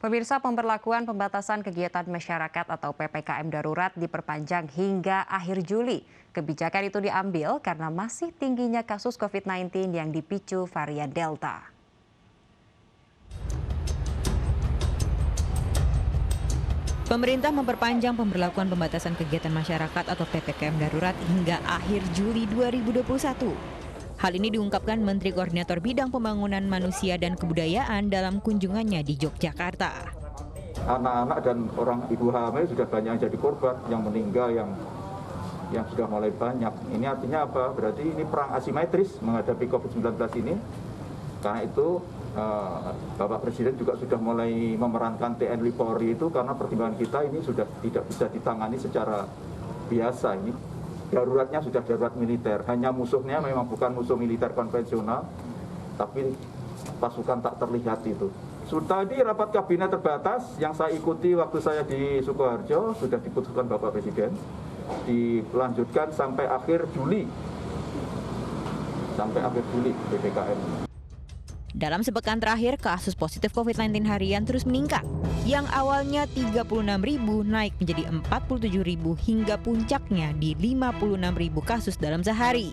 Pemirsa, pemberlakuan pembatasan kegiatan masyarakat atau PPKM darurat diperpanjang hingga akhir Juli. Kebijakan itu diambil karena masih tingginya kasus COVID-19 yang dipicu varian Delta. Pemerintah memperpanjang pemberlakuan pembatasan kegiatan masyarakat atau PPKM darurat hingga akhir Juli 2021. Hal ini diungkapkan Menteri Koordinator Bidang Pembangunan Manusia dan Kebudayaan dalam kunjungannya di Yogyakarta. Anak-anak dan orang ibu hamil sudah banyak yang jadi korban, yang meninggal, yang sudah mulai banyak. Ini artinya apa? Berarti ini perang asimetris menghadapi COVID-19 ini. Karena itu Bapak Presiden juga sudah mulai memerankan TNI Polri itu karena pertimbangan kita ini sudah tidak bisa ditangani secara biasa ini. Daruratnya sudah darurat militer, hanya musuhnya memang bukan musuh militer konvensional, tapi pasukan tak terlihat itu. Tadi rapat kabinet terbatas yang saya ikuti waktu saya di Sukoharjo sudah diputuskan Bapak Presiden, dilanjutkan sampai akhir Juli PPKM. Dalam sepekan terakhir, kasus positif COVID-19 harian terus meningkat. Yang awalnya 36.000 naik menjadi 47.000 hingga puncaknya di 56.000 kasus dalam sehari.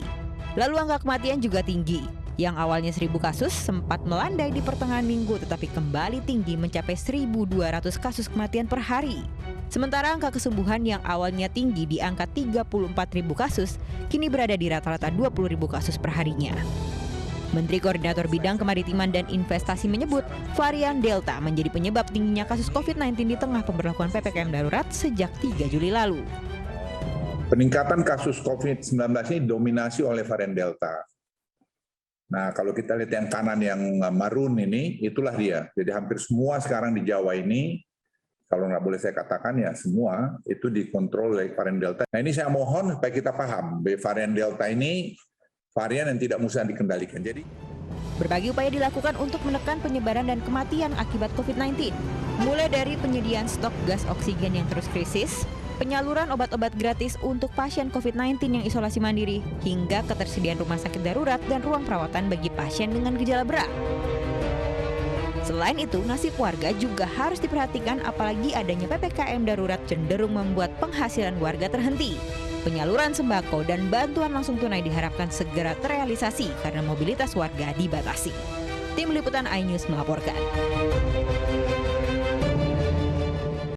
Lalu angka kematian juga tinggi. Yang awalnya 1.000 kasus sempat melandai di pertengahan minggu tetapi kembali tinggi mencapai 1.200 kasus kematian per hari. Sementara angka kesembuhan yang awalnya tinggi di angka 34.000 kasus, kini berada di rata-rata 20.000 kasus per harinya. Menteri Koordinator Bidang Kemaritiman dan Investasi menyebut varian Delta menjadi penyebab tingginya kasus COVID-19 di tengah pemberlakuan PPKM darurat sejak 3 Juli lalu. Peningkatan kasus COVID-19 ini dominasi oleh varian Delta. Nah, kalau kita lihat yang kanan yang marun ini, itulah dia. Jadi hampir semua sekarang di Jawa ini, kalau nggak boleh saya katakan ya semua, itu dikontrol oleh varian Delta. Nah ini saya mohon supaya kita paham, varian Delta ini varian yang tidak mudah dikendalikan. Jadi berbagai upaya dilakukan untuk menekan penyebaran dan kematian akibat COVID-19. Mulai dari penyediaan stok gas oksigen yang terus krisis, penyaluran obat-obat gratis untuk pasien COVID-19 yang isolasi mandiri, hingga ketersediaan rumah sakit darurat dan ruang perawatan bagi pasien dengan gejala berat. Selain itu, nasib warga juga harus diperhatikan apalagi adanya PPKM darurat cenderung membuat penghasilan warga terhenti. Penyaluran sembako dan bantuan langsung tunai diharapkan segera terrealisasi karena mobilitas warga dibatasi. Tim Liputan iNews melaporkan.